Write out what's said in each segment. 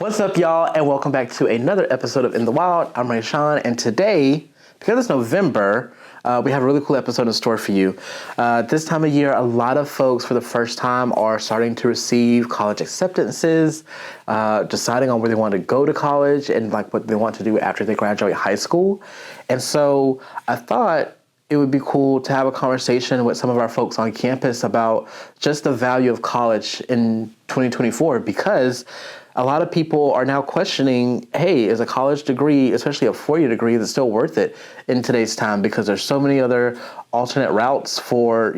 What's up, y'all, and welcome back to another episode of In the Wild. I'm Rayshawn, and today, because it's November, we have a really cool episode in store for you. This time of year, a lot of folks for the first time are starting to receive college acceptances, deciding on where they want to go to college and like what they want to do after they graduate high school. And so I thought it would be cool to have a conversation with some of our folks on campus about just the value of college in 2024, because a lot of people are now questioning, hey, is a college degree, especially a four-year degree, is it still worth it in today's time? Because there's so many other alternate routes for,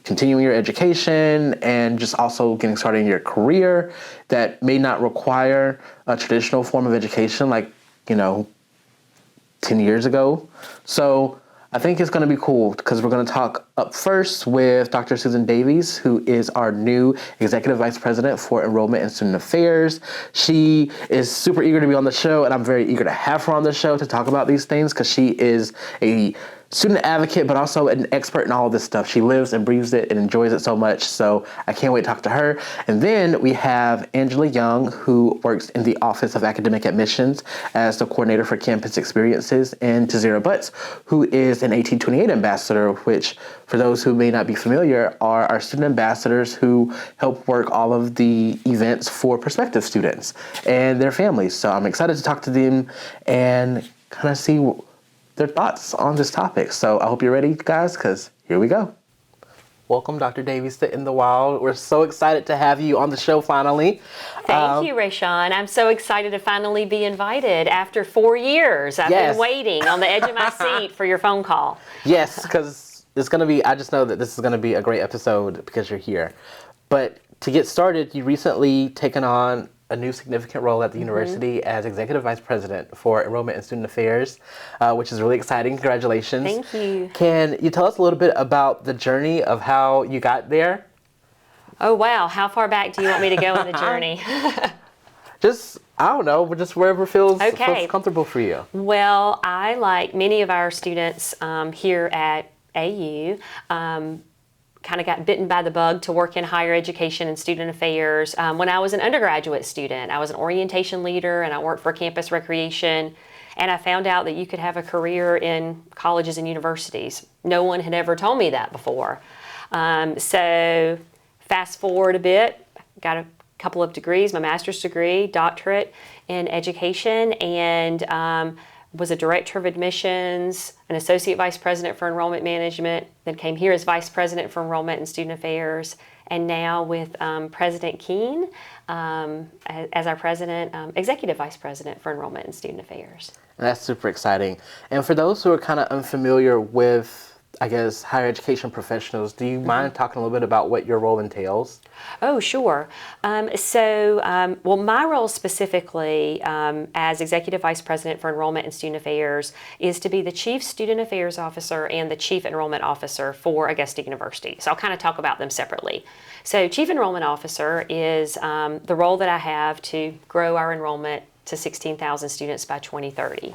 continuing your education and just also getting started in your career that may not require a traditional form of education like, 10 years ago. So I think it's going to be cool because we're going to talk up first with Dr. Susan Davies, who is our new Executive Vice President for Enrollment and Student Affairs. She is super eager to be on the show, and I'm very eager to have her on the show to talk about these things because she is a student advocate, but also an expert in all of this stuff. She lives and breathes it and enjoys it so much, so I can't wait to talk to her. And then we have Angela Young, who works in the Office of Academic Admissions as the coordinator for campus experiences, and Tazira Butts, who is an 1828 ambassador, which, for those who may not be familiar, are our student ambassadors who help work all of the events for prospective students and their families. So I'm excited to talk to them and kind of see their thoughts on this topic. So I hope you're ready, guys, because here we go. Welcome, Dr. Davies, to In the Wild. We're so excited to have you on the show finally. Thank you, Rayshawn. I'm so excited to finally be invited after 4 years. I've been waiting on the edge of my seat for your phone call. Yes, because it's going to be, I just know that this is going to be a great episode because you're here. But to get started, you recently taken on a new significant role at the university as Executive Vice President for Enrollment and Student Affairs, which is really exciting. Congratulations. Thank you. Can you tell us a little bit about the journey of how you got there? Oh, wow. How far back do you want me to go in the journey? Just, I don't know, just wherever feels comfortable for you. Well, I, like many of our students here at AU, kind of got bitten by the bug to work in higher education and student affairs. When I was an undergraduate student, I was an orientation leader and I worked for campus recreation, and I found out that you could have a career in colleges and universities. No one had ever told me that before. So fast forward a bit, got a couple of degrees, my master's degree, doctorate in education, and was a director of admissions, an associate vice president for enrollment management, then came here as vice president for enrollment and student affairs, and now with President Keene as our president, executive vice president for enrollment and student affairs. And that's super exciting. And for those who are kind of unfamiliar with, I guess, higher education professionals, do you mind talking a little bit about what your role entails? Oh, sure. Well, my role specifically as Executive Vice President for Enrollment and Student Affairs is to be the Chief Student Affairs Officer and the Chief Enrollment Officer for Augusta University. So I'll kind of talk about them separately. So Chief Enrollment Officer is the role that I have to grow our enrollment to 16,000 students by 2030.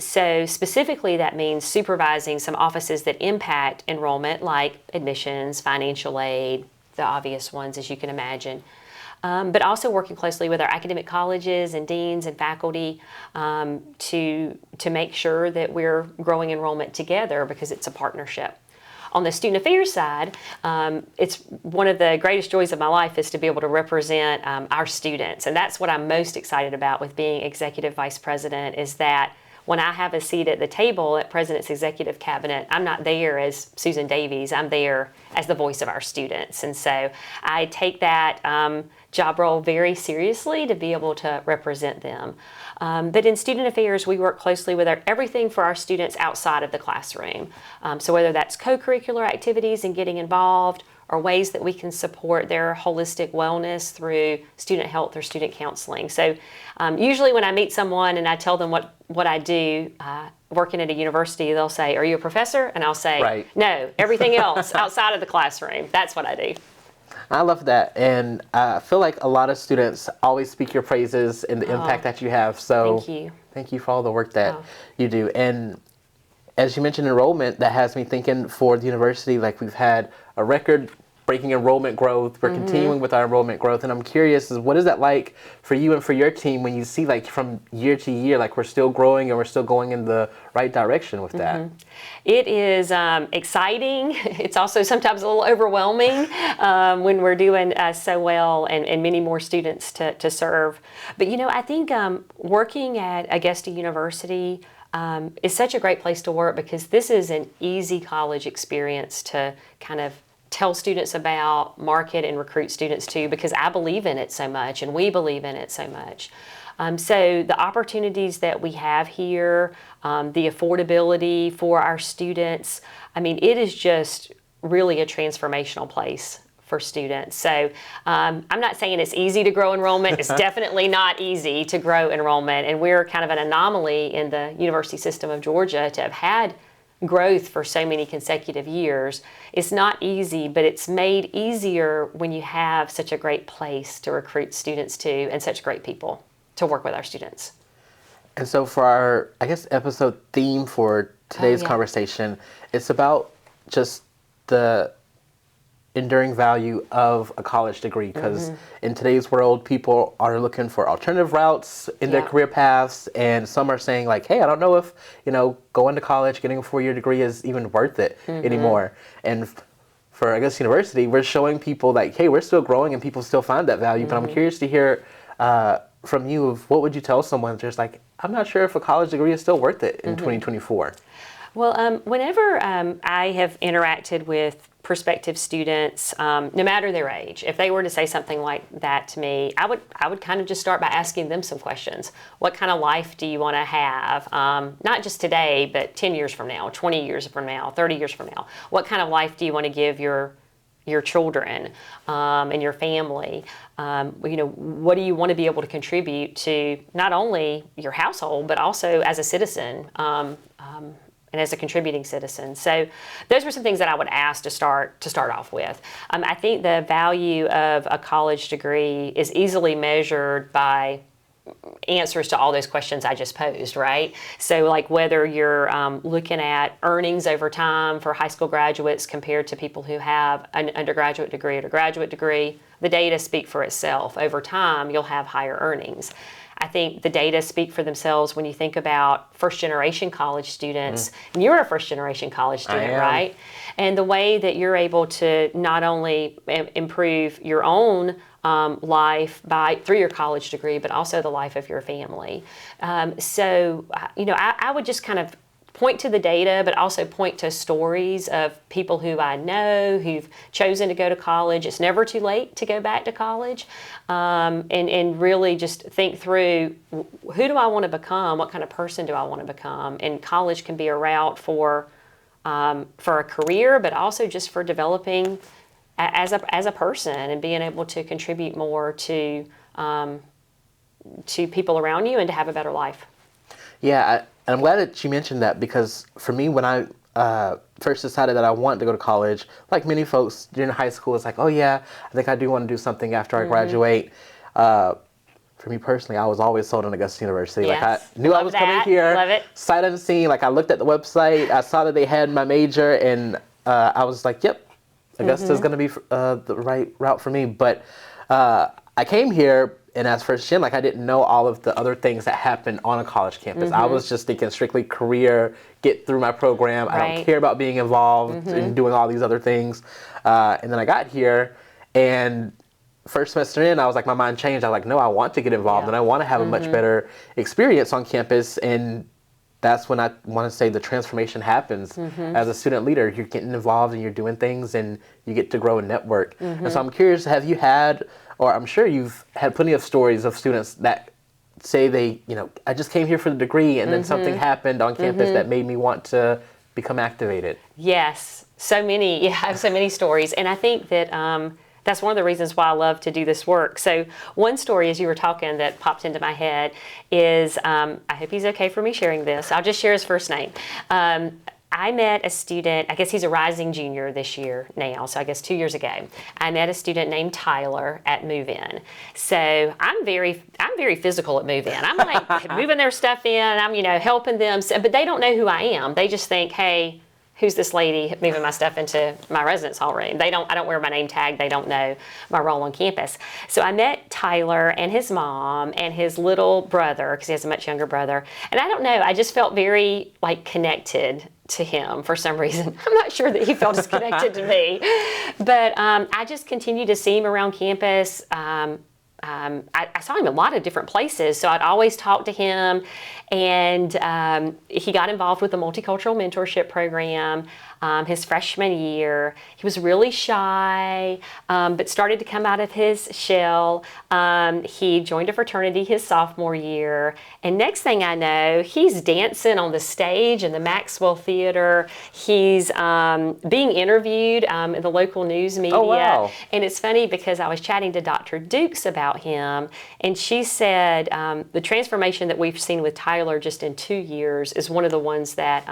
So specifically, that means supervising some offices that impact enrollment, like admissions, financial aid, the obvious ones, as you can imagine, but also working closely with our academic colleges and deans and faculty to make sure that we're growing enrollment together because it's a partnership. On the student affairs side, it's one of the greatest joys of my life is to be able to represent our students, and that's what I'm most excited about with being Executive Vice President, is that when I have a seat at the table at President's Executive Cabinet, I'm not there as Susan Davies, I'm there as the voice of our students. And so I take that job role very seriously to be able to represent them. But in student affairs, we work closely with everything for our students outside of the classroom. So whether that's co-curricular activities and getting involved, or ways that we can support their holistic wellness through student health or student counseling. So usually when I meet someone and I tell them what I do, working at a university, they'll say, "Are you a professor?" And I'll say, "No, everything else outside of the classroom. That's what I do." I love that. And I feel like a lot of students always speak your praises and the impact that you have. So thank you for all the work that you do. And as you mentioned enrollment, that has me thinking for the university, like we've had a record breaking enrollment growth. We're continuing with our enrollment growth, and I'm curious, what is that like for you and for your team when you see like from year to year, like we're still growing and we're still going in the right direction with that? It is exciting. It's also sometimes a little overwhelming when we're doing so well and many more students to serve. But I think working at Augusta University is such a great place to work because this is an easy college experience to kind of tell students about, market and recruit students to, because I believe in it so much and we believe in it so much. So the opportunities that we have here, the affordability for our students, it is just really a transformational place for students. So I'm not saying it's easy to grow enrollment. It's definitely not easy to grow enrollment. And we're kind of an anomaly in the university system of Georgia to have had growth for so many consecutive years. It's not easy, but it's made easier when you have such a great place to recruit students to and such great people to work with our students. And so for our, I guess, episode theme for today's conversation, it's about just the enduring value of a college degree, because in today's world, people are looking for alternative routes in their career paths, and some are saying like, hey, I don't know if going to college, getting a 4-year degree is even worth it anymore. And for Augusta University, we're showing people like, hey, we're still growing and people still find that value. But I'm curious to hear from you of what would you tell someone just like, I'm not sure if a college degree is still worth it in 2024. Well, whenever I have interacted with prospective students, no matter their age, if they were to say something like that to me, I would kind of just start by asking them some questions. What kind of life do you want to have? Not just today, but 10 years from now, 20 years from now, 30 years from now. What kind of life do you want to give your children and your family? What do you want to be able to contribute to not only your household, but also as a citizen and as a contributing citizen? So those were some things that I would ask to start off with. I think the value of a college degree is easily measured by answers to all those questions I just posed, right? So like whether you're looking at earnings over time for high school graduates compared to people who have an undergraduate degree or a graduate degree, the data speak for itself. Over time, you'll have higher earnings. I think the data speak for themselves when you think about first-generation college students. And you're a first-generation college student, right? And the way that you're able to not only improve your own life through your college degree, but also the life of your family. So I would just kind of point to the data, but also point to stories of people who I know who've chosen to go to college. It's never too late to go back to college, and really just think through, who do I want to become? What kind of person do I want to become? And college can be a route for a career, but also just for developing as a person and being able to contribute more to people around you and to have a better life. Yeah, and I'm glad that you mentioned that, because for me, when I first decided that I wanted to go to college, like many folks during high school, it's like, oh yeah, I think I do want to do something after I graduate. For me personally, I was always sold on Augusta University. Yes. Like I knew I was coming here, Love it. sight unseen. Like I looked at the website, I saw that they had my major, and I was like, yep, Augusta is going to be the right route for me. But I came here, and as first gen, like I didn't know all of the other things that happen on a college campus. I was just thinking strictly career, get through my program. I don't care about being involved in doing all these other things. And then I got here, and first semester in, I was like, my mind changed. I was like, no, I want to get involved, and I want to have a much better experience on campus. And that's when I want to say the transformation happens. As a student leader, you're getting involved and you're doing things, and you get to grow a network. And so I'm curious, have you had, or I'm sure you've had plenty of stories of students that say they, I just came here for the degree, and then something happened on campus that made me want to become activated. Yes, so many. Yeah, I have so many stories. And I think that that's one of the reasons why I love to do this work. So one story, as you were talking, that popped into my head is, I hope he's okay for me sharing this. I'll just share his first name. I met a student, I guess he's a rising junior this year now, so I guess 2 years ago. I met a student named Tyler at Move-In. So I'm very physical at Move-In. I'm like moving their stuff in, I'm helping them, but they don't know who I am. They just think, hey, who's this lady moving my stuff into my residence hall room? I don't wear my name tag. They don't know my role on campus. So I met Tyler and his mom and his little brother, because he has a much younger brother. And I don't know, I just felt very like connected to him for some reason. I'm not sure that he felt as connected to me, but I just continued to see him around campus. I saw him in a lot of different places, so I'd always talk to him, and he got involved with the multicultural mentorship program his freshman year. He was really shy, but started to come out of his shell. He joined a fraternity his sophomore year, and next thing I know, he's dancing on the stage in the Maxwell Theater. He's being interviewed in the local news media. Oh, wow. And it's funny because I was chatting to Dr. Dukes about him, and she said the transformation that we've seen with Tyler just in 2 years is one of the ones that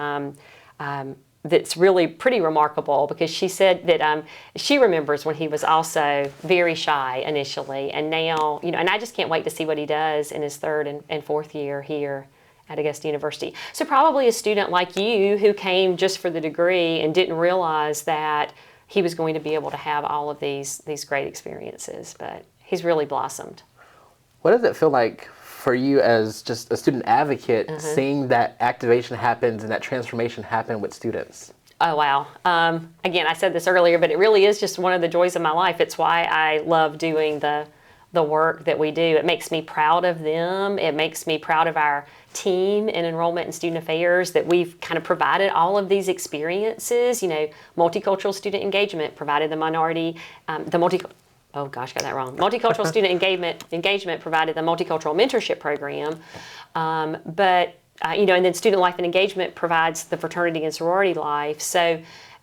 that's really pretty remarkable, because she said that she remembers when he was also very shy initially, and now, and I just can't wait to see what he does in his third and fourth year here at Augusta University. So probably a student like you who came just for the degree and didn't realize that he was going to be able to have all of these great experiences, but he's really blossomed. What does it feel like for you as just a student advocate, seeing that activation happens and that transformation happen with students? Oh, wow. Again, I said this earlier, but it really is just one of the joys of my life. It's why I love doing the work that we do. It makes me proud of them. It makes me proud of our team in Enrollment and Student Affairs, that we've kind of provided all of these experiences. Multicultural student engagement provided the multicultural student engagement provided the multicultural mentorship program, and then student life and engagement provides the fraternity and sorority life. So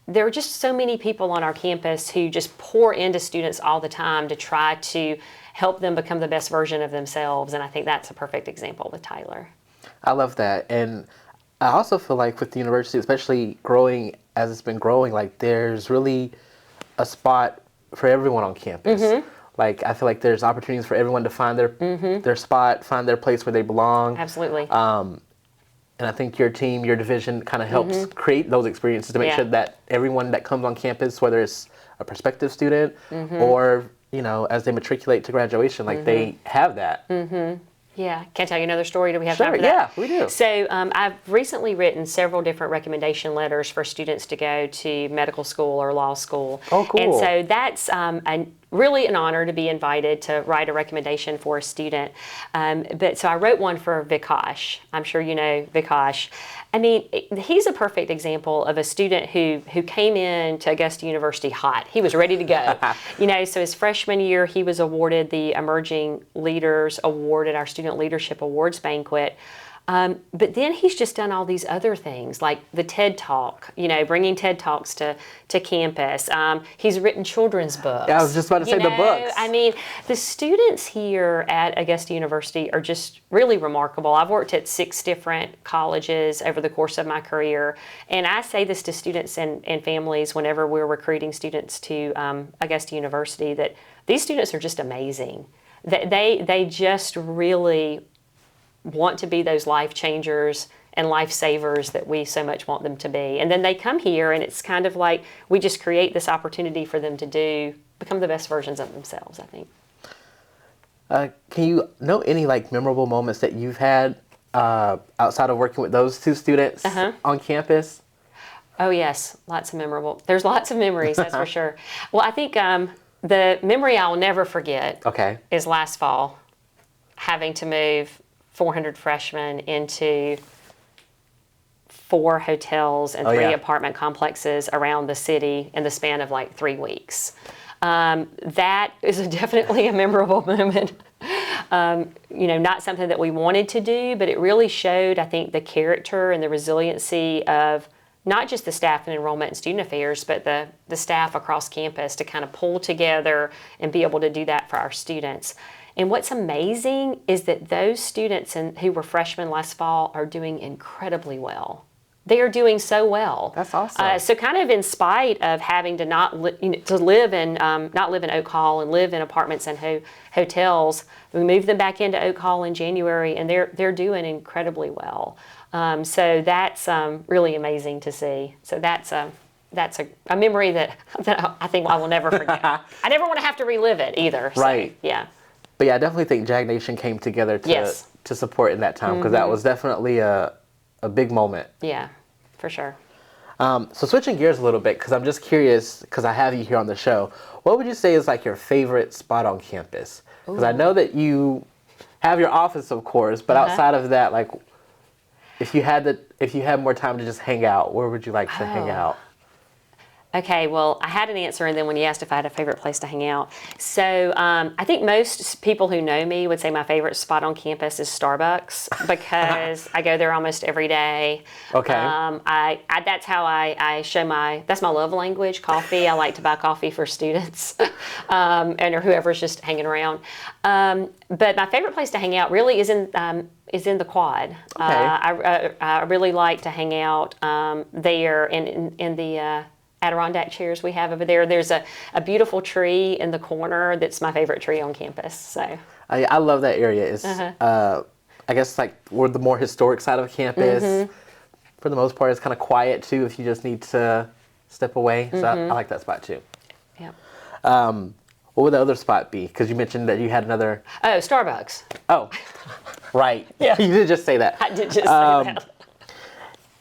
there are just so many people on our campus who just pour into students all the time to try to help them become the best version of themselves, and I think that's a perfect example with Tyler. I love that, and I also feel like with the university, especially growing as it's been growing, like there's really a spot for everyone on campus. Like I feel like there's opportunities for everyone to find their spot, find their place where they belong. Absolutely. And I think your team, your division kind of helps create those experiences to make sure that everyone that comes on campus, whether it's a prospective student or, as they matriculate to graduation, like they have that. Yeah. Can I tell you another story? Do we have Sure, time for that? yeah, we do. So I've recently written several different recommendation letters for students to go to medical school or law school. Oh, cool. And so that's really an honor to be invited to write a recommendation for a student. So I wrote one for Vikash. I'm sure you know Vikash. I mean, he's a perfect example of a student who came in to Augusta University hot. He was ready to go. So his freshman year, he was awarded the Emerging Leaders Award at our Student Leadership Awards banquet. But then he's just done all these other things, like the TED Talk, bringing TED Talks to campus. He's written children's books. Yeah, I was just about to say the books. I mean, the students here at Augusta University are just really remarkable. I've worked at 6 different colleges over the course of my career, and I say this to students and families whenever we're recruiting students to Augusta University, that these students are just amazing. They just really want to be those life changers and life savers that we so much want them to be. And then they come here, and it's kind of like we just create this opportunity for them to become the best versions of themselves, I think. Can you know any memorable moments that you've had outside of working with those 2 students on campus? Oh yes, there's lots of memories, that's for sure. Well, I think the memory I'll never forget is last fall, having to move 400 freshmen into 4 hotels and 3 apartment complexes around the city in the span of 3 weeks. That is definitely a memorable moment. Not something that we wanted to do, but it really showed, I think, the character and the resiliency of not just the staff in Enrollment and Student Affairs, but the staff across campus to kind of pull together and be able to do that for our students. And what's amazing is that those students who were freshmen last fall are doing incredibly well. They are doing so well. That's awesome. So kind of in spite of having to not live in Oak Hall and live in apartments and hotels, we moved them back into Oak Hall in January, and they're doing incredibly well. So that's really amazing to see. So that's a memory that I think I will never forget. I never want to have to relive it either. So, Right. yeah. But yeah, I definitely think Jag Nation came together Yes. to support in that time, because that was definitely a big moment. Yeah, for sure. So switching gears a little bit, because I'm just curious, because I have you here on the show, what would you say is like your favorite spot on campus? Because I know that you have your office, of course, but outside of that, like, if you had more time to just hang out, where would you like to hang out? Okay, well, I had an answer, and then when you asked if I had a favorite place to hang out. So I think most people who know me would say my favorite spot on campus is Starbucks, because I go there almost every day. Okay. That's how I show that's my love language, coffee. I like to buy coffee for students or whoever's just hanging around. But my favorite place to hang out really is in the quad. Okay. I really like to hang out there in the Adirondack chairs we have over there. There's a beautiful tree in the corner that's my favorite tree on campus. So I love that area. It's I guess like we're the more historic side of campus. For the most part, it's kind of quiet too if you just need to step away. So I like that spot too. Yeah. What would the other spot be? Because you mentioned that you had another. Oh, Starbucks. Oh, right. Yeah. You did just say that. I did just say that.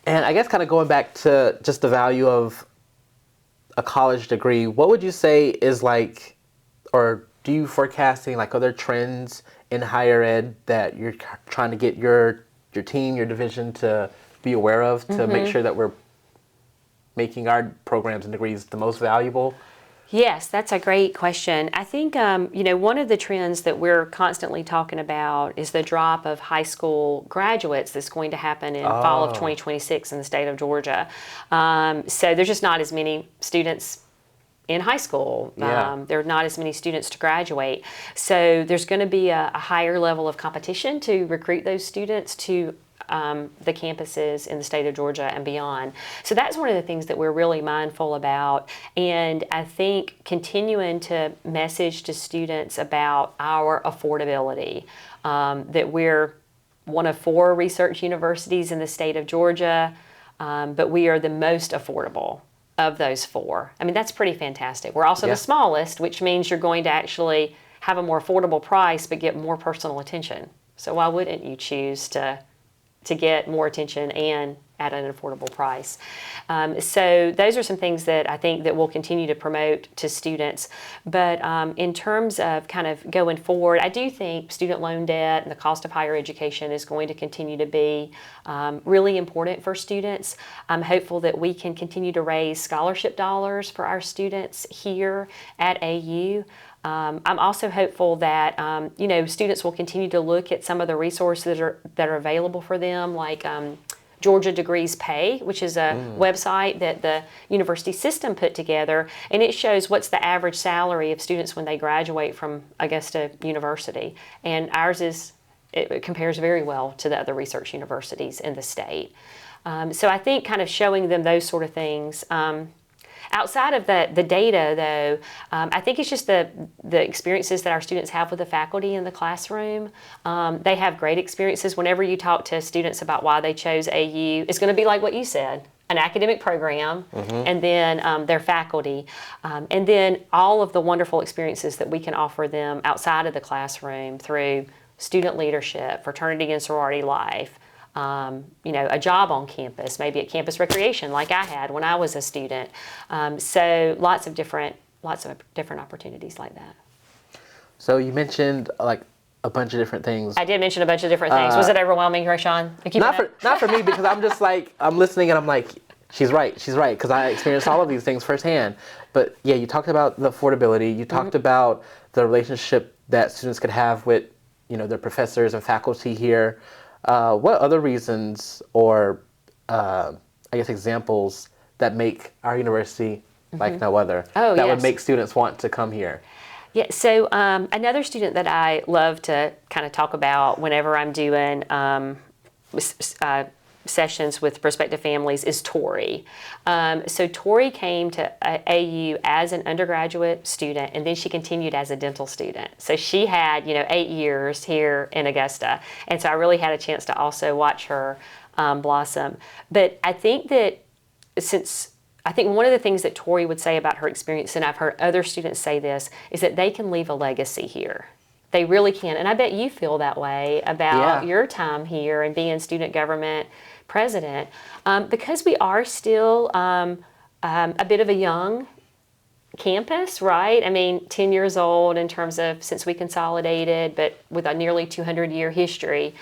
And I guess kind of going back to just the value of a college degree, what would you say is like, or do you forecasting like other trends in higher ed that you're trying to get your team, your division to be aware of to make sure that we're making our programs and degrees the most valuable? Yes, that's a great question. I think, one of the trends that we're constantly talking about is the drop of high school graduates that's going to happen in fall of 2026 in the state of Georgia. So there's just not as many students in high school. There are not as many students to graduate. So there's going to be a higher level of competition to recruit those students to the campuses in the state of Georgia and beyond. So that's one of the things that we're really mindful about. And I think continuing to message to students about our affordability, that we're one of 4 research universities in the state of Georgia, but we are the most affordable of those 4. I mean, that's pretty fantastic. We're also the smallest, which means you're going to actually have a more affordable price but get more personal attention. So why wouldn't you choose to get more attention and at an affordable price? So those are some things that I think that we'll continue to promote to students. But in terms of kind of going forward, I do think student loan debt and the cost of higher education is going to continue to be really important for students. I'm hopeful that we can continue to raise scholarship dollars for our students here at AU. I'm also hopeful that students will continue to look at some of the resources that are available for them, like Georgia Degrees Pay, which is a website that the university system put together, and it shows what's the average salary of students when they graduate from Augusta University. And ours it compares very well to the other research universities in the state. So I think kind of showing them those sort of things. Outside of the data, though, I think it's just the experiences that our students have with the faculty in the classroom. They have great experiences. Whenever you talk to students about why they chose AU, it's going to be like what you said, an academic program, and then their faculty, and then all of the wonderful experiences that we can offer them outside of the classroom through student leadership, fraternity and sorority life, a job on campus, maybe at campus recreation like I had when I was a student. So lots of different opportunities like that. So you mentioned like a bunch of different things. I did mention a bunch of different things. Was it overwhelming, Rashawn? Not for me, because I'm just like, I'm listening and I'm like, she's right, because I experienced all of these things firsthand. But yeah, you talked about the affordability, you talked about the relationship that students could have with, their professors and faculty here. What other reasons or, examples that make our university like no other, would make students want to come here? Yeah, so another student that I love to kind of talk about whenever I'm doing sessions with prospective families is Tori. So Tori came to AU as an undergraduate student, and then she continued as a dental student. So she had, 8 years here in Augusta. And so I really had a chance to also watch her blossom. But I think that I think one of the things that Tori would say about her experience, and I've heard other students say this, is that they can leave a legacy here. They really can. And I bet you feel that way about your time here and being student government president, because we are still a bit of a young campus, right? I mean, 10 years old in terms of since we consolidated, but with a nearly 200-year history.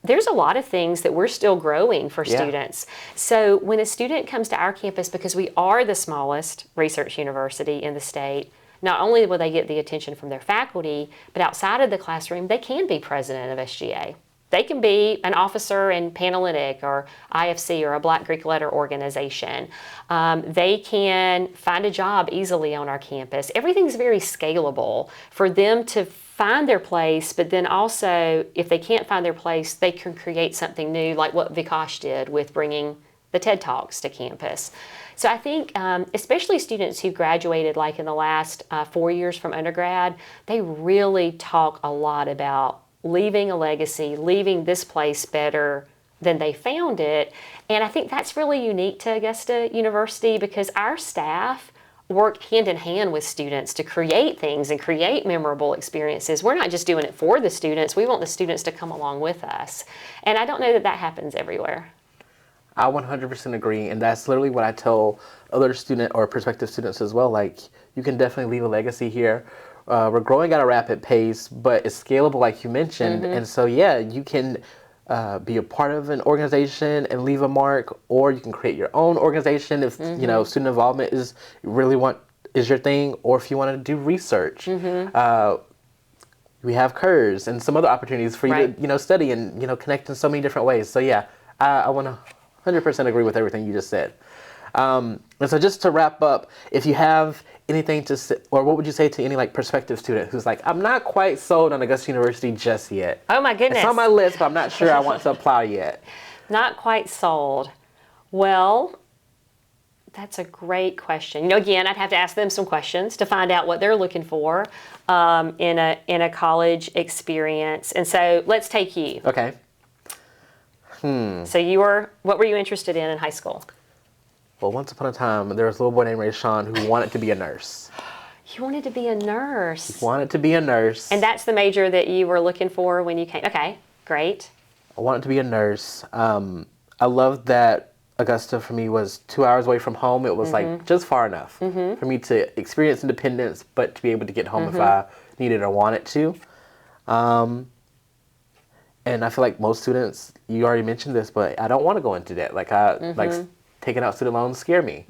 There's a lot of things that we're still growing for students. So when a student comes to our campus, because we are the smallest research university in the state, not only will they get the attention from their faculty, but outside of the classroom, they can be president of SGA. They can be an officer in Panalytic or IFC or a Black Greek Letter organization. They can find a job easily on our campus. Everything's very scalable for them to find their place, but then also, if they can't find their place, they can create something new, like what Vikash did with bringing the TED Talks to campus. So I think, especially students who graduated like in the last 4 years from undergrad, they really talk a lot about leaving a legacy, leaving this place better than they found it. And I think that's really unique to Augusta University, because our staff work hand in hand with students to create things and create memorable experiences. We're not just doing it for the students, we want the students to come along with us. And I don't know that that happens everywhere. I 100% agree, and that's literally what I tell other student or prospective students as well. Like, you can definitely leave a legacy here. We're growing at a rapid pace, but it's scalable, like you mentioned. And so, yeah, you can be a part of an organization and leave a mark, or you can create your own organization if you know student involvement is your thing, or if you want to do research. We have CURS and some other opportunities for you to study and connect in so many different ways. So yeah, I want to 100% agree with everything you just said. And so just to wrap up, if you have anything to say, or what would you say to any like prospective student who's like, I'm not quite sold on Augusta University just yet. Oh my goodness. It's on my list, but I'm not sure I want to apply yet. Not quite sold. Well, that's a great question. Again, I'd have to ask them some questions to find out what they're looking for in a college experience. And so let's take you. Okay. So what were you interested in high school? Well, once upon a time, there was a little boy named Rayshawn who wanted to be a nurse. You wanted to be a nurse. He wanted to be a nurse. And that's the major that you were looking for when you came. Okay, great. I wanted to be a nurse. I loved that Augusta for me was 2 hours away from home. It was like just far enough for me to experience independence, but to be able to get home if I needed or wanted to. And I feel like most students, you already mentioned this, but I don't want to go into debt. Like taking out student loans scare me.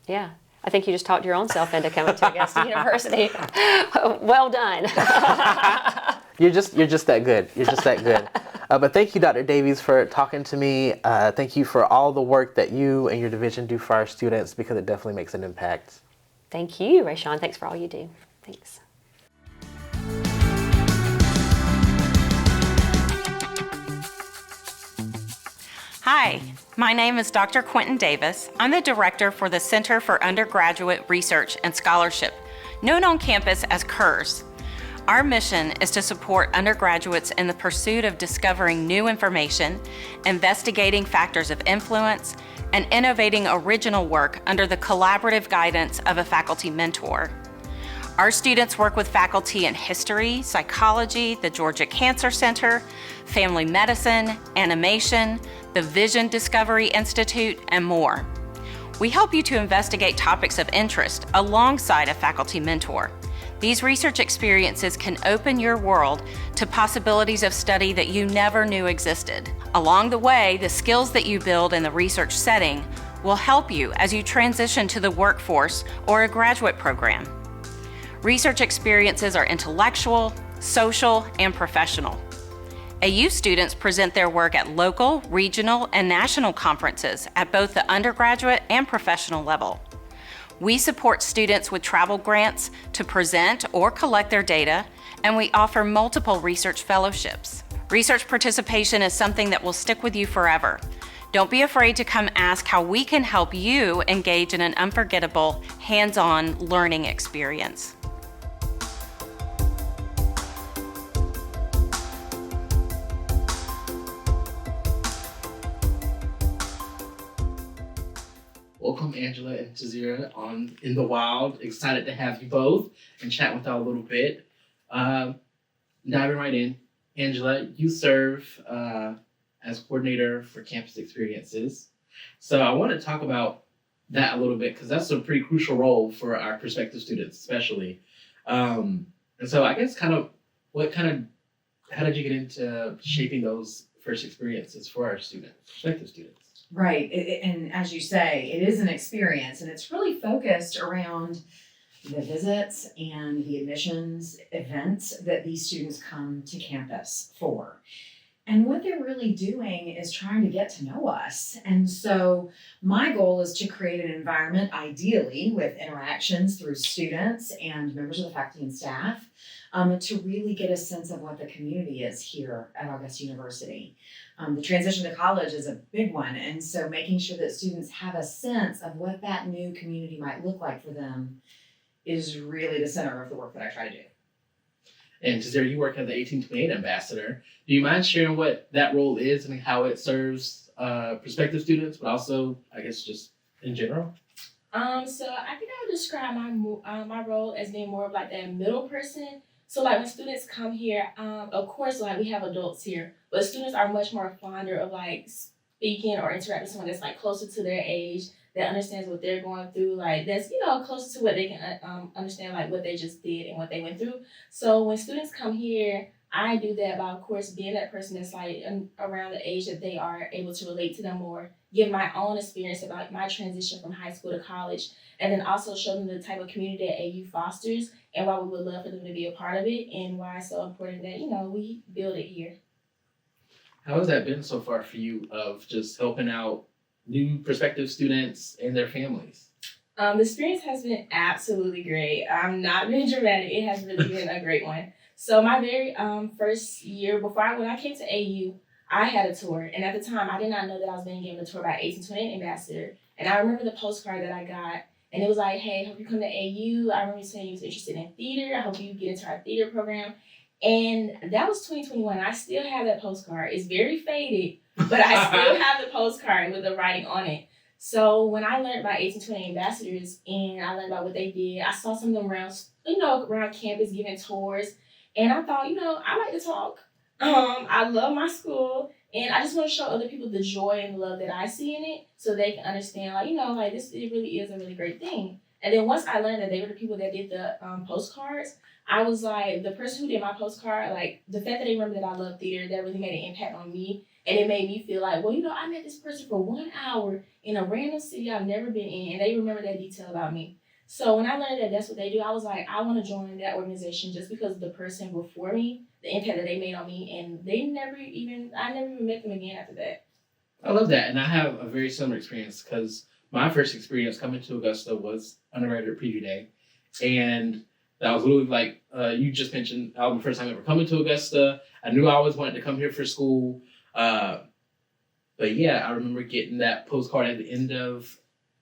Yeah. I think you just talked your own self into coming to Augusta University. Well done. You're just that good. You're just that good. But thank you, Dr. Davies, for talking to me. Thank you for all the work that you and your division do for our students, because it definitely makes an impact. Thank you, Rayshawn. Thanks for all you do. Thanks. Hi, my name is Dr. Quentin Davis. I'm the director for the Center for Undergraduate Research and Scholarship, known on campus as CURS. Our mission is to support undergraduates in the pursuit of discovering new information, investigating factors of influence, and innovating original work under the collaborative guidance of a faculty mentor. Our students work with faculty in history, psychology, the Georgia Cancer Center, family medicine, animation, the Vision Discovery Institute, and more. We help you to investigate topics of interest alongside a faculty mentor. These research experiences can open your world to possibilities of study that you never knew existed. Along the way, the skills that you build in the research setting will help you as you transition to the workforce or a graduate program. Research experiences are intellectual, social, and professional. AU students present their work at local, regional, and national conferences at both the undergraduate and professional level. We support students with travel grants to present or collect their data, and we offer multiple research fellowships. Research participation is something that will stick with you forever. Don't be afraid to come ask how we can help you engage in an unforgettable, hands-on learning experience. welcome Angela and Jazira on In the Wild. Excited to have you both and chat with y'all a little bit. Diving right in, Angela, you serve as coordinator for campus experiences. So I want to talk about that a little bit because that's a pretty crucial role for our prospective students, especially. And so I guess how did you get into shaping those first experiences for our prospective students? Right. And as you say, it is an experience, and it's really focused around the visits and the admissions events that these students come to campus for. And what they're really doing is trying to get to know us. And so my goal is to create an environment, ideally with interactions through students and members of the faculty and staff, to really get a sense of what the community is here at Augusta University. The transition to college is a big one, and so making sure that students have a sense of what that new community might look like for them is really the center of the work that I try to do. And Jazira, you work as the 1828 ambassador. Do you mind sharing what that role is and how it serves prospective students, but also, I guess, just in general? So I think I would describe my role as being more of like that middle person. So like when students come here, of course, like we have adults here, but students are much more fonder of like speaking or interacting with someone that's like closer to their age, that understands what they're going through, like that's, closer to what they can understand, like what they just did and what they went through. So when students come here, I do that by, of course, being that person that's like around the age that they are able to relate to them more, give my own experience about my transition from high school to college, and then also show them the type of community that AU fosters and why we would love for them to be a part of it and why it's so important that, we build it here. How has that been so far for you of just helping out new prospective students and their families? The experience has been absolutely great. I'm not being dramatic. It has really been a great one. So my very first year, when I came to AU, I had a tour. And at the time, I did not know that I was being given a tour by 1828 ambassador. And I remember the postcard that I got. And it was like, hey, hope you come to AU. I remember you saying you was interested in theater. I hope you get into our theater program. And that was 2021. I still have that postcard. It's very faded, but I still have the postcard with the writing on it. So when I learned about 1820 ambassadors and I learned about what they did, I saw some of them around campus giving tours. And I thought, I like to talk. I love my school. And I just want to show other people the joy and the love that I see in it so they can understand, this it really is a really great thing. And then once I learned that they were the people that did the postcards, I was like, the person who did my postcard, like the fact that they remember that I love theater, that really made an impact on me. And it made me feel like, I met this person for 1 hour in a random city I've never been in, and they remember that detail about me. So when I learned that that's what they do, I was like, I want to join that organization just because of the person before me, the impact that they made on me, and I never even met them again after that. I love that, and I have a very similar experience because my first experience coming to Augusta was undergraduate preview day, and that was literally like you just mentioned. That was the first time ever coming to Augusta. I knew I always wanted to come here for school, but yeah, I remember getting that postcard at the end of,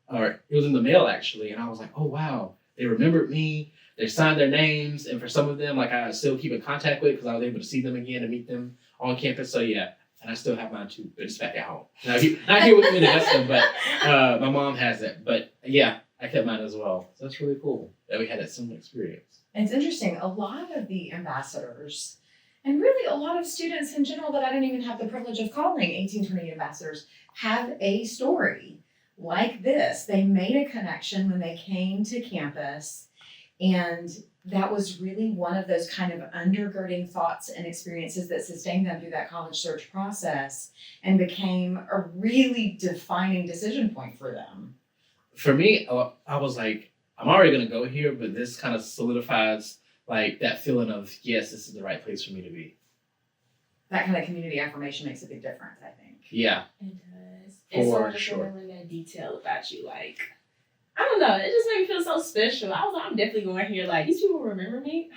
or it was in the mail actually, and I was like, oh wow, they remembered me. They signed their names, and for some of them, like I still keep in contact with because I was able to see them again and meet them on campus. So yeah. And I still have mine too, but it's back at home. Not here with me in Augusta, but my mom has it. But yeah, I kept mine as well. So that's really cool that we had that similar experience. It's interesting. A lot of the ambassadors, and really a lot of students in general that I didn't even have the privilege of calling 1828 ambassadors, have a story like this. They made a connection when they came to campus, and that was really one of those kind of undergirding thoughts and experiences that sustained them through that college search process and became a really defining decision point for them. For me, I was like, I'm already going to go here, but this kind of solidifies like that feeling of, yes, this is the right place for me to be. That kind of community affirmation makes a big difference, I think. Yeah. It does. It's so much remembering that detail about you, like, I don't know. It just made me feel so special. I was like, I'm definitely going here. Like, these people remember me.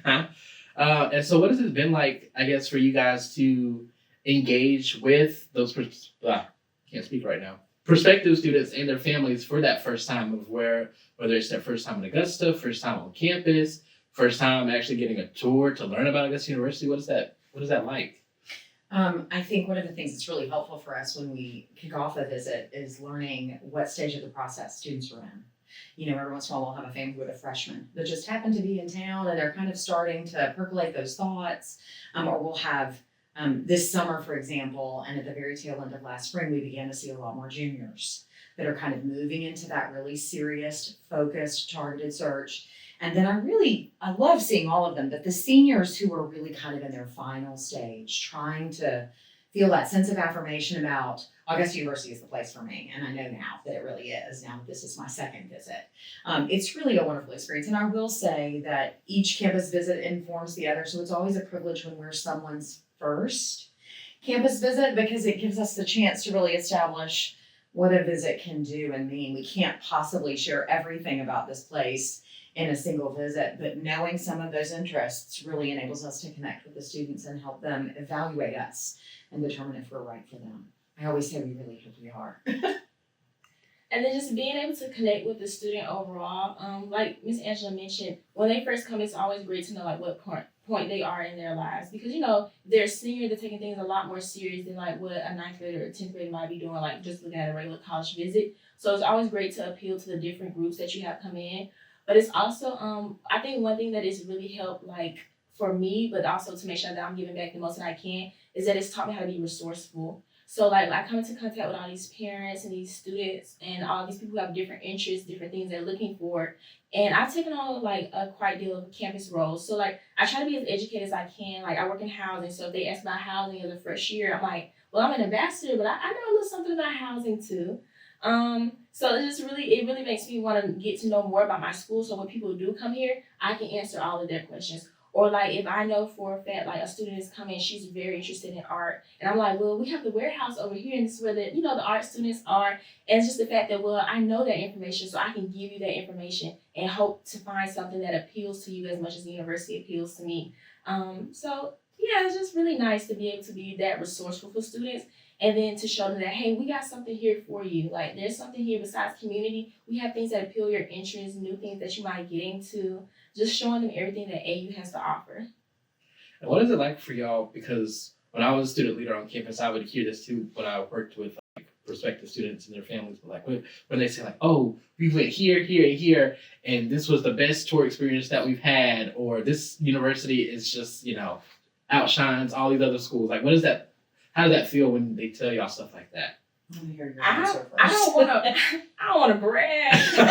And so what has it been like, I guess, for you guys to engage with those, can't speak right now, prospective students and their families for that first time of whether it's their first time in Augusta, first time on campus, first time actually getting a tour to learn about Augusta University? What is that like? I think one of the things that's really helpful for us when we kick off a visit is learning what stage of the process students are in. You know, every once in a while we'll have a family with a freshman that just happened to be in town and they're kind of starting to percolate those thoughts. Or we'll have this summer, for example, and at the very tail end of last spring, we began to see a lot more juniors that are kind of moving into that really serious, focused, targeted search. And then I love seeing all of them, but the seniors who are really kind of in their final stage, trying to feel that sense of affirmation about Augusta University is the place for me. And I know now that it really is, now that this is my second visit. It's really a wonderful experience. And I will say that each campus visit informs the other. So it's always a privilege when we're someone's first campus visit, because it gives us the chance to really establish what a visit can do and mean. We can't possibly share everything about this place in a single visit, but knowing some of those interests really enables us to connect with the students and help them evaluate us and determine if we're right for them. I always say we really hope we are. And then just being able to connect with the student overall, like Miss Angela mentioned, when they first come, it's always great to know like what point they are in their lives, because you know they're senior, they're taking things a lot more serious than like what a ninth grader or 10th grader might be doing, like just looking at a regular college visit. So it's always great to appeal to the different groups that you have come in. But it's also, I think one thing that has really helped, like for me, but also to make sure that I'm giving back the most that I can, is that it's taught me how to be resourceful. So like I come into contact with all these parents and these students and all these people who have different interests, different things they're looking for. And I've taken on like a quite deal of campus roles. So like I try to be as educated as I can. Like I work in housing. So if they ask about housing as a first year, I'm like, well, I'm an ambassador, but I know a little something about housing too. So it really makes me want to get to know more about my school. So when people do come here, I can answer all of their questions. Or like if I know for a fact like a student is coming, she's very interested in art, and I'm like, well, we have the warehouse over here, and this is where the art students are. And it's just the fact that, well, I know that information, so I can give you that information and hope to find something that appeals to you as much as the university appeals to me. So yeah, it's just really nice to be able to be that resourceful for students. And then to show them that, hey, we got something here for you. Like, there's something here besides community. We have things that appeal your interests, new things that you might get into. Just showing them everything that AU has to offer. And what is it like for y'all? Because when I was a student leader on campus, I would hear this too when I worked with like prospective students and their families. But like when they say like, oh, we went here, here, and here, and this was the best tour experience that we've had, or this university is just, outshines all these other schools. Like, what is that? How does that feel when they tell y'all stuff like that? Let me hear your answer first. I don't want to brag, but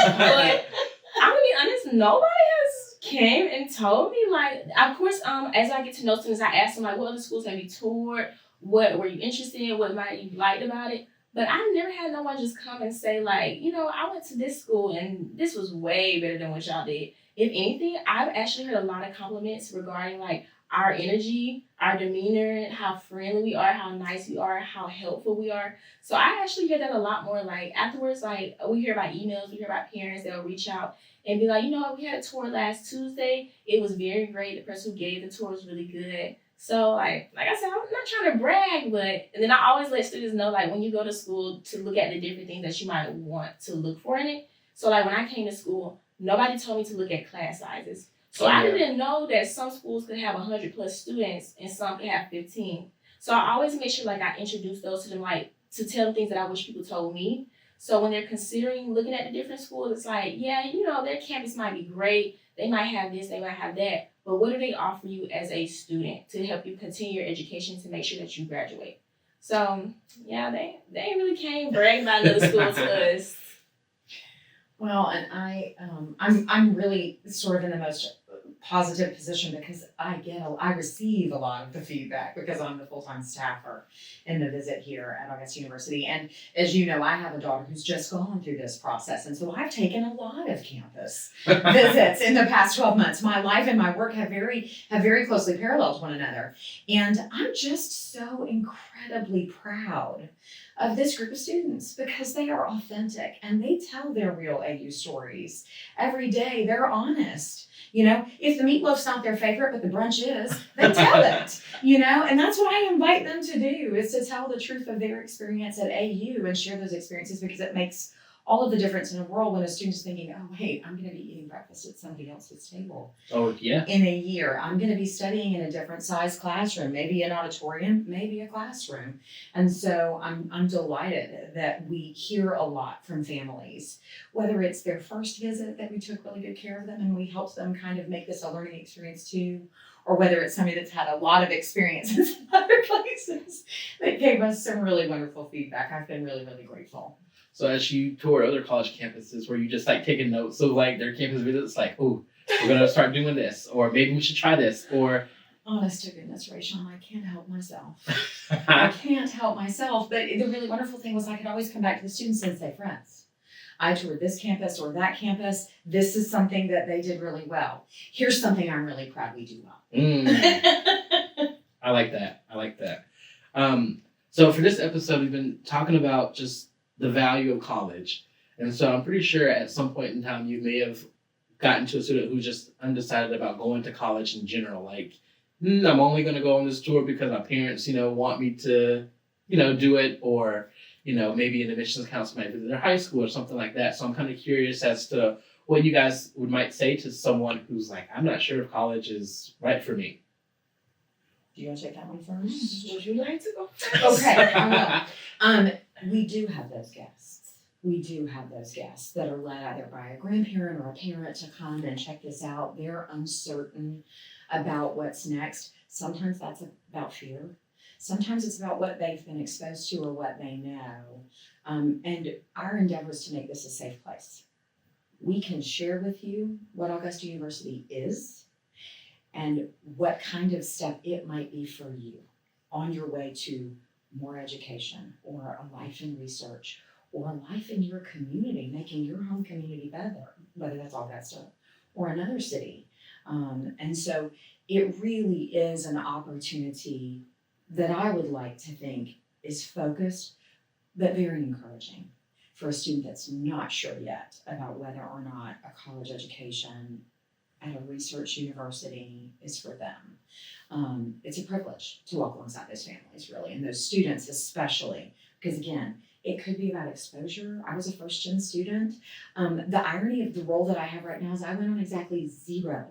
I'm gonna be honest. Nobody has came and told me, like, of course, as I get to know students, I ask them like, what other schools have you toured? What were you interested in? What might you liked about it? But I've never had no one just come and say like, I went to this school and this was way better than what y'all did. If anything, I've actually heard a lot of compliments regarding like our energy, our demeanor, how friendly we are, how nice we are, how helpful we are. So I actually hear that a lot more. Like afterwards, like we hear about emails, we hear about parents that'll reach out and be like, we had a tour last Tuesday. It was very great. The person who gave the tour was really good. So like I said, I'm not trying to brag, and then I always let students know like when you go to school to look at the different things that you might want to look for in it. So like when I came to school, nobody told me to look at class sizes. So I didn't know that some schools could have 100 plus students and some could have 15. So I always make sure like I introduce those to them, like to tell them things that I wish people told me. So when they're considering looking at the different schools, it's like, their campus might be great. They might have this, they might have that. But what do they offer you as a student to help you continue your education to make sure that you graduate? So they ain't really came bragging about another school to us. Well, and I'm really sort of in the most positive position because I receive a lot of the feedback because I'm the full-time staffer in the visit here at Augusta University. And as you know, I have a daughter who's just gone through this process. And so I've taken a lot of campus visits in the past 12 months. My life and my work have very closely paralleled one another. And I'm just so incredibly proud of this group of students because they are authentic and they tell their real AU stories. Every day they're honest. If the meatloaf's not their favorite, but the brunch is, they tell it, and that's what I invite them to do, is to tell the truth of their experience at AU and share those experiences because it makes all of the difference in the world when a student's thinking, oh, wait, I'm going to be eating breakfast at somebody else's table. Oh, yeah. In a year, I'm going to be studying in a different size classroom, maybe an auditorium, maybe a classroom. And so I'm delighted that we hear a lot from families, whether it's their first visit that we took really good care of them and we helped them kind of make this a learning experience too, or whether it's somebody that's had a lot of experience in some other places that gave us some really wonderful feedback. I've been really, really grateful. So as you tour other college campuses, were you just like taking notes of like their campus visits, like, oh, we're gonna start doing this, or maybe we should try this, or honest to goodness, Rachel, I can't help myself. I can't help myself. But the really wonderful thing was I could always come back to the students and say, friends, I toured this campus or that campus. This is something that they did really well. Here's something I'm really proud we do well. I like that. I like that. So for this episode, we've been talking about just the value of college. And so I'm pretty sure at some point in time, you may have gotten to a student who's just undecided about going to college in general. Like, I'm only going to go on this tour because my parents, want me to, do it. Or, maybe an admissions counselor might visit their high school or something like that. So I'm kind of curious as to what you guys might say to someone who's like, I'm not sure if college is right for me. Do you want to take that one first? Would you like to go? Okay, I will. We do have those guests. We do have those guests that are led either by a grandparent or a parent to come and check this out. They're uncertain about what's next. Sometimes that's about fear. Sometimes it's about what they've been exposed to or what they know. And our endeavor is to make this a safe place. We can share with you what Augusta University is and what kind of step it might be for you on your way to more education or a life in research or a life in your community, making your home community better, whether that's Augusta or another city. And so it really is an opportunity that I would like to think is focused, but very encouraging for a student that's not sure yet about whether or not a college education at a research university is for them. It's a privilege to walk alongside those families, really, and those students especially, because again, it could be about exposure. I was a first-gen student. The irony of the role that I have right now is I went on exactly 0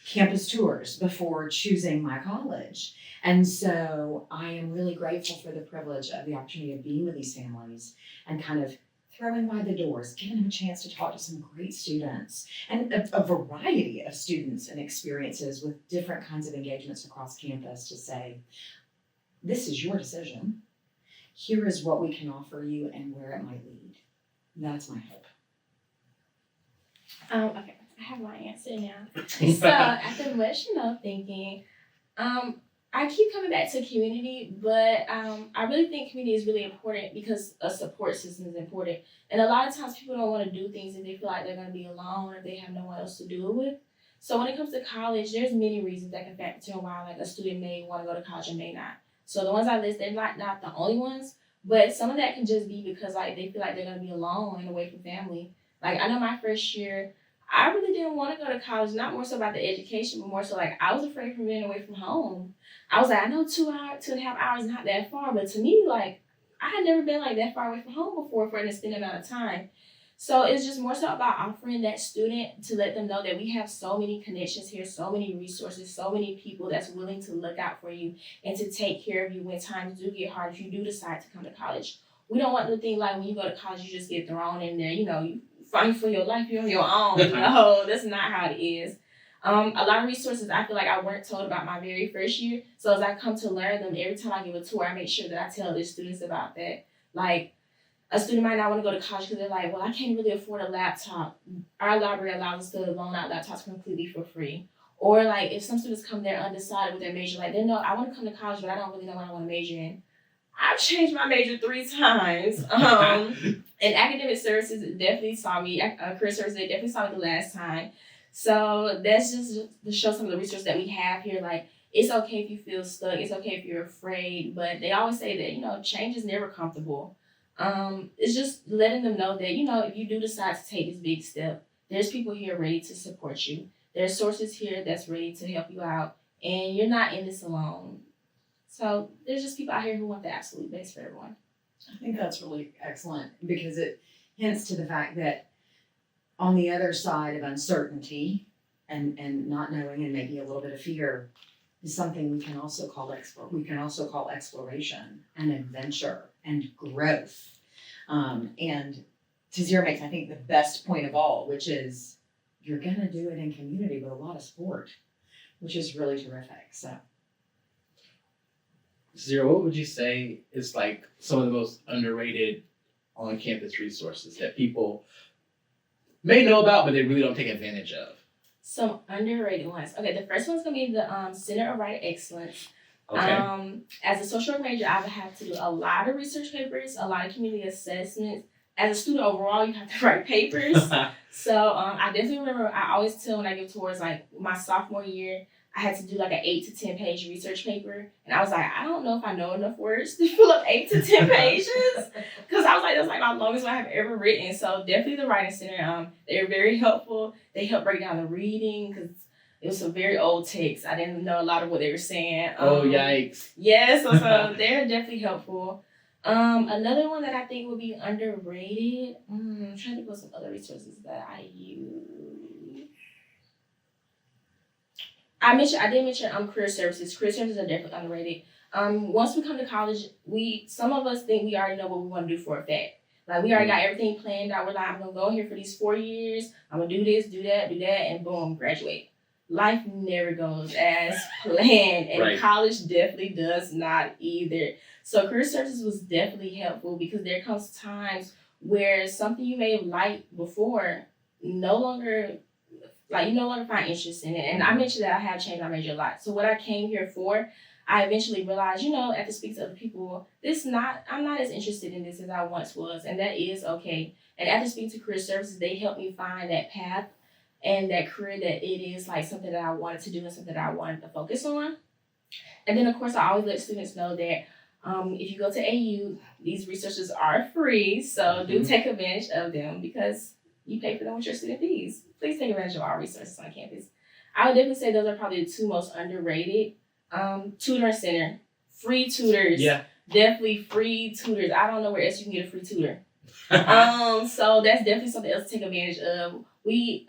campus tours before choosing my college. And so I am really grateful for the privilege of the opportunity of being with these families and kind of throwing wide the doors, giving them a chance to talk to some great students and a variety of students and experiences with different kinds of engagements across campus to say, this is your decision. Here is what we can offer you and where it might lead. That's my hope. Okay, I have my answer now. So after much, thinking, I keep coming back to community, but I really think community is really important because a support system is important. And a lot of times people don't want to do things if they feel like they're going to be alone or they have no one else to do it with. So when it comes to college, there's many reasons that can factor in why like a student may want to go to college and may not. So the ones I list, they're not the only ones, but some of that can just be because like they feel like they're going to be alone and away from family. Like I know my first year, I really didn't want to go to college, not more so about the education, but more so like I was afraid from being away from home. I was like, I know 2.5 hours is not that far, but to me, like, I had never been like that far away from home before for an extended amount of time. So it's just more so about offering that student to let them know that we have so many connections here, so many resources, so many people that's willing to look out for you and to take care of you when times do get hard if you do decide to come to college. We don't want to think like when you go to college, you just get thrown in there, you fight for your life, you're on your own. No, that's not how it is. A lot of resources I feel like I weren't told about my very first year. So as I come to learn them, every time I give a tour, I make sure that I tell the students about that. Like, a student might not want to go to college because they're like, well, I can't really afford a laptop. Our library allows us to loan out laptops completely for free. Or like if some students come there undecided with their major, like they know I want to come to college, but I don't really know what I want to major in. I've changed my major 3 times. And academic services definitely saw me, career services, they definitely saw me the last time. So that's just to show some of the resources that we have here. Like, it's okay if you feel stuck. It's okay if you're afraid. But they always say that, change is never comfortable. It's just letting them know that, if you do decide to take this big step, there's people here ready to support you. There's sources here that's ready to help you out. And you're not in this alone. So there's just people out here who want the absolute best for everyone. I think that's really excellent because it hints to the fact that on the other side of uncertainty and not knowing and maybe a little bit of fear is something we can also call exploration and adventure and growth. And Tazir makes, I think, the best point of all, which is you're going to do it in community with a lot of support, which is really terrific. So, Zero, what would you say is like some of the most underrated on-campus resources that people may know about, but they really don't take advantage of? Some underrated ones. Okay, the first one's gonna be the Center of Writing Excellence. Okay. As a social work major, I would have to do a lot of research papers, a lot of community assessments. As a student overall, you have to write papers. So I definitely remember, I always tell when I give tours, like my sophomore year, I had to do like an 8 to 10 page research paper. And I was like, I don't know if I know enough words to fill up 8 to 10 pages. Because I was like, that's like my longest one I have ever written. So definitely the Writing Center, they were very helpful. They helped break down the reading because it was some very old text. I didn't know a lot of what they were saying. Oh, yikes. Yeah, so they're definitely helpful. Another one that I think would be underrated, I'm trying to think of some other resources that I use. I did mention career services. Career services are definitely underrated. Once we come to college, some of us think we already know what we want to do for a fact. Like we already got everything planned out. We're like, I'm gonna go here for these 4 years. I'm gonna do this, do that, and boom, graduate. Life never goes as planned, and Right. College definitely does not either. So career services was definitely helpful because there comes times where something you may have liked before you no longer find interest in it. And I mentioned that I have changed my major a lot. So what I came here for, I eventually realized, after speaking to other people, I'm not as interested in this as I once was, and that is okay. And after speaking to career services, they helped me find that path and that career that it is like something that I wanted to do and something that I wanted to focus on. And then of course I always let students know that if you go to AU, these resources are free, so do take advantage of them because you pay for them with your student fees. Please take advantage of our resources on campus. I would definitely say those are probably the two most underrated. Tutoring center, free tutors. Yeah. Definitely free tutors. I don't know where else you can get a free tutor. So that's definitely something else to take advantage of.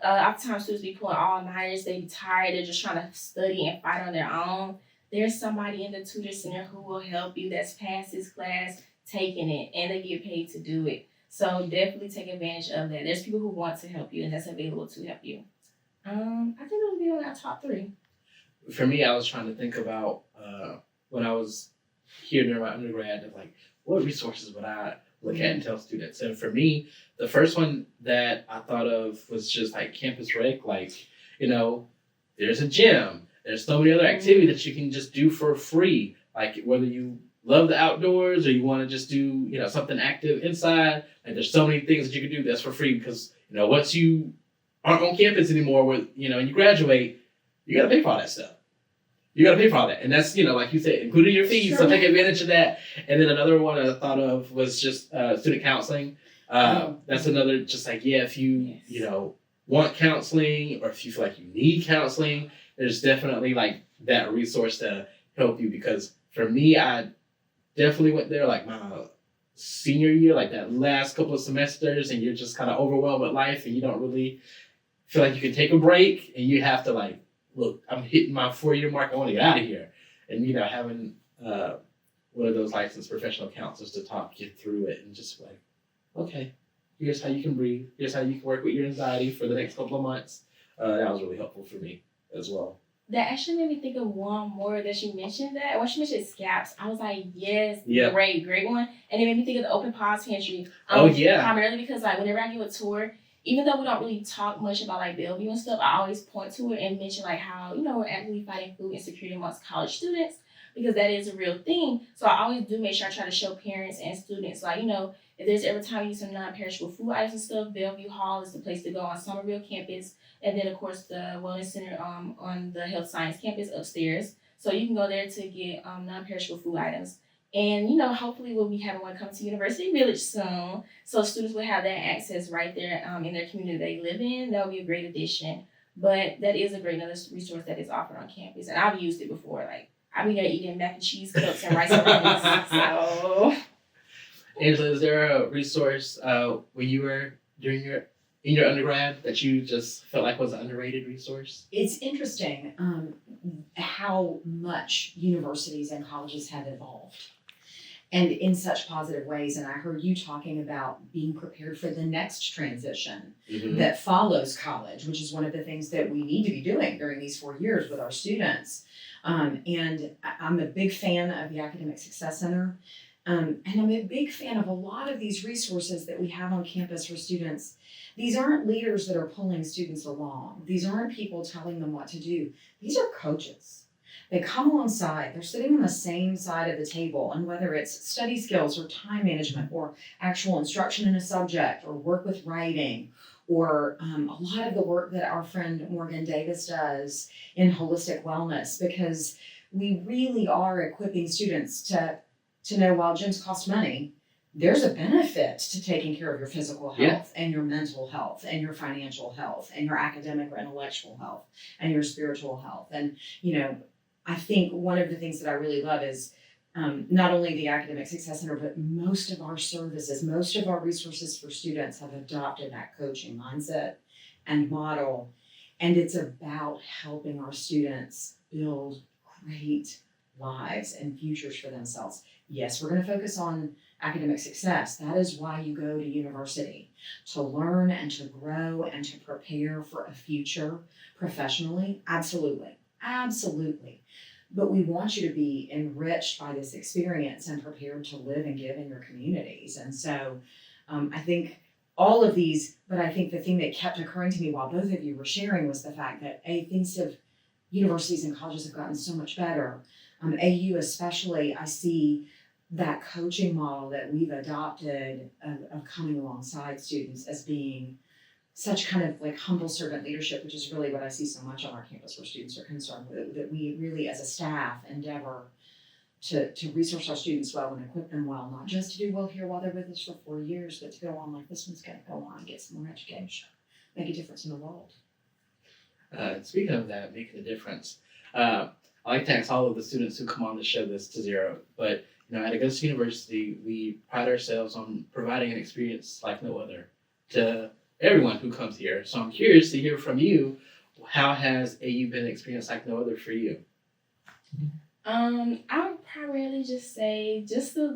Oftentimes students be pulling all-nighters, they be tired, they're just trying to study and fight on their own. There's somebody in the tutor center who will help you that's passed this class, taking it, and they get paid to do it. So definitely take advantage of that. There's people who want to help you and that's available to help you. I think that would be on our top 3. For me, I was trying to think about when I was here during my undergrad of like, what resources would I look at and tell students? And for me, the first one that I thought of was just like campus rec, like, there's a gym. There's so many other activities that you can just do for free. Like whether you love the outdoors or you want to just do, something active inside. Like there's so many things that you can do that's for free because, once you aren't on campus anymore and you graduate, you got to pay for all that stuff. You got to pay for all that. And that's, like you said, including your fees. Sure. So take advantage of that. And then another one I thought of was just student counseling. That's another, just like, if you, want counseling or if you feel like you need counseling, there's definitely like that resource to help you. Because for me, I definitely went there like my senior year, like that last couple of semesters, and you're just kind of overwhelmed with life and you don't really feel like you can take a break and you have to like, look, I'm hitting my 4-year mark. I want to get out of here. And, having one of those licensed professional counselors to talk you through it and just like, okay, here's how you can breathe. Here's how you can work with your anxiety for the next couple of months. That was really helpful for me as well. That actually made me think of one more that she mentioned that. When she mentioned SCAPS, I was like, yes, great one. And it made me think of the Open Pause Pantry. Primarily because like whenever I give a tour, even though we don't really talk much about like Bellevue and stuff, I always point to it and mention like how, we're actively fighting food insecurity amongst college students because that is a real thing. So I always do make sure I try to show parents and students like, if there's ever time you need some non-perishable food items and stuff, Bellevue Hall is the place to go on Somerville campus. And then of course the Wellness Center on the Health Science campus upstairs. So you can go there to get non-perishable food items. And, hopefully we'll be having one come to University Village soon. So students will have that access right there in their community they live in. That would be a great addition. But that is a great another resource that is offered on campus. And I've used it before. Like, I've been there eating mac and cheese cups and rice and beans. So, Angela, is there a resource when you were in your undergrad that you just felt like was an underrated resource? It's interesting how much universities and colleges have evolved, and in such positive ways. And I heard you talking about being prepared for the next transition that follows college, which is one of the things that we need to be doing during these 4 years with our students. And I'm a big fan of the Academic Success Center. And I'm a big fan of a lot of these resources that we have on campus for students. These aren't leaders that are pulling students along. These aren't people telling them what to do. These are coaches. They come alongside, they're sitting on the same side of the table, and whether it's study skills or time management or actual instruction in a subject or work with writing or a lot of the work that our friend Morgan Davis does in holistic wellness, because we really are equipping students to know while gyms cost money, there's a benefit to taking care of your physical health and your mental health and your financial health and your academic or intellectual health and your spiritual health. And, I think one of the things that I really love is not only the Academic Success Center, but most of our services, most of our resources for students have adopted that coaching mindset and model. And it's about helping our students build great lives and futures for themselves. Yes, we're going to focus on academic success. That is why you go to university, to learn and to grow and to prepare for a future professionally. Absolutely. Absolutely. But we want you to be enriched by this experience and prepared to live and give in your communities. And so I think all of these, but I think the thing that kept occurring to me while both of you were sharing was the fact that universities and colleges have gotten so much better. AU especially, I see that coaching model that we've adopted of coming alongside students as being such kind of like humble servant leadership, which is really what I see so much on our campus where students are concerned with, that we really as a staff endeavor to resource our students well and equip them well, not just to do well here while they're with us for 4 years, but to go on like this one's going to go on and get some more education, make a difference in the world. Speaking of that, making a difference, I like to ask all of the students who come on the show this to zero, but at Augusta University, we pride ourselves on providing an experience like no other to everyone who comes here. So I'm curious to hear from you, how has AU been an experience like no other for you? I would primarily just say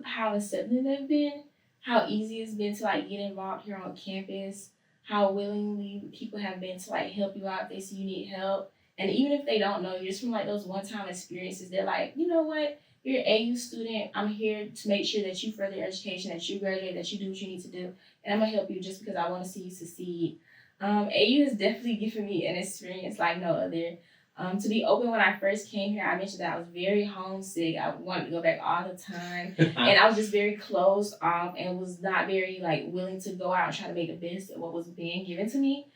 how accepting they've been, how easy it's been to get involved here on campus, how willingly people have been to help you out if they see you need help. And even if they don't know you, just from those one-time experiences, they're like, you know what? You're an AU student. I'm here to make sure that you further your education, that you graduate, that you do what you need to do. And I'm going to help you just because I want to see you succeed. AU has definitely given me an experience like no other. To be open, when I first came here, I mentioned that I was very homesick. I wanted to go back all the time. And I was just very closed off and was not very willing to go out and try to make the best of what was being given to me.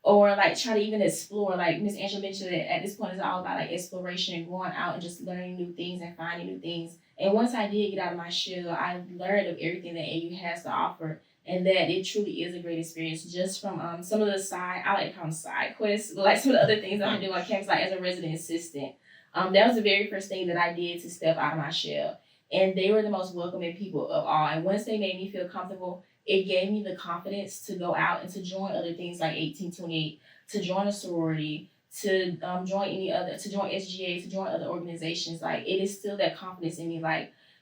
Or try to even explore, Miss Angela mentioned that at this point it's all about exploration and going out and just learning new things and finding new things. And once I did get out of my shell, I learned of everything that AU has to offer, and that it truly is a great experience. Just from some of the I like to call them side quests, some of the other things that I do on campus, as a resident assistant. That was the very first thing that I did to step out of my shell, and they were the most welcoming people of all. And once they made me feel comfortable, it gave me the confidence to go out and to join other things like 1828, to join a sorority, to join SGA, to join other organizations. It is still that confidence in me,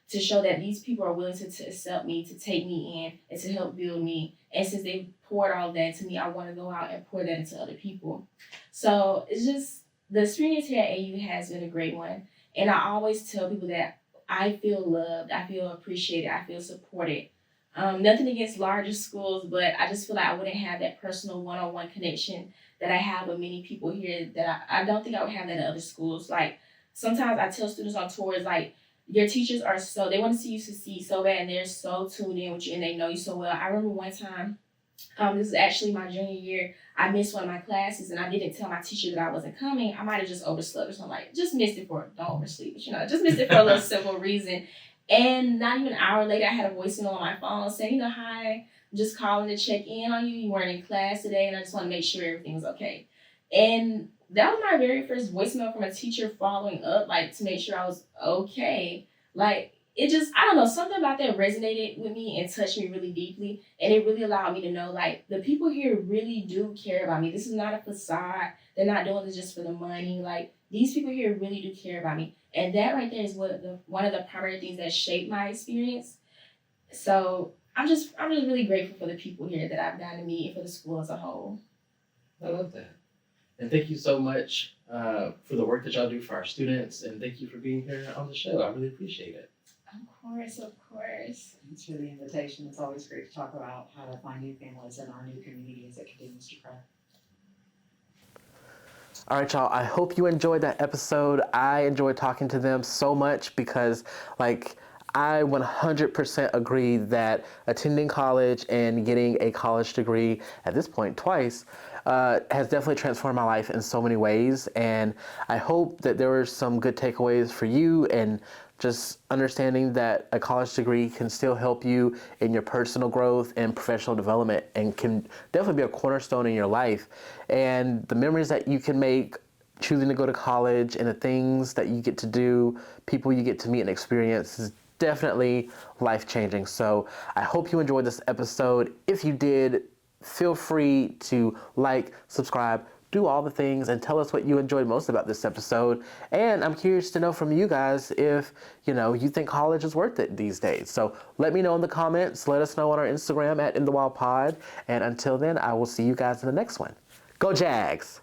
to show that these people are willing to accept me, to take me in, and to help build me. And since they poured all of that into me, I want to go out and pour that into other people. So it's just, the experience here at AU has been a great one. And I always tell people that I feel loved, I feel appreciated, I feel supported. Nothing against larger schools, but I just feel like I wouldn't have that personal one-on-one connection that I have with many people here that I don't think I would have that at other schools. Sometimes I tell students on tours, your teachers are they want to see you succeed so bad, and they're so tuned in with you and they know you so well. I remember one time, this is actually my junior year, I missed one of my classes and I didn't tell my teacher that I wasn't coming. I might have just overslept or something, just missed it don't oversleep, but just missed it for a little simple reason. And not even an hour later, I had a voicemail on my phone saying, hi, I'm just calling to check in on you. You weren't in class today, and I just want to make sure everything's okay. And that was my very first voicemail from a teacher following up, to make sure I was okay. it just, I don't know, something about that resonated with me and touched me really deeply. And it really allowed me to know, like, the people here really do care about me. This is not a facade. They're not doing this just for the money. Like, these people here really do care about me. And that right there is one of the primary things that shaped my experience. So I'm just really grateful for the people here that I've gotten to meet and for the school as a whole. I love that. And thank you so much for the work that y'all do for our students. And thank you for being here on the show. I really appreciate it. Of course. Thanks for the invitation. It's always great to talk about how to find new families in our new community as it continues to grow. All right, y'all. I hope you enjoyed that episode. I enjoyed talking to them so much because, like, I 100% agree that attending college and getting a college degree at this point twice has definitely transformed my life in so many ways. And I hope that there were some good takeaways for you, and just understanding that a college degree can still help you in your personal growth and professional development, and can definitely be a cornerstone in your life. And the memories that you can make choosing to go to college, and the things that you get to do, people you get to meet and experience, is definitely life-changing. So I hope you enjoyed this episode. If you did, feel free to like, subscribe, do all the things, and tell us what you enjoyed most about this episode. And I'm curious to know from you guys if, you think college is worth it these days. So let me know in the comments. Let us know on our Instagram @InTheWildPod. And until then, I will see you guys in the next one. Go Jags!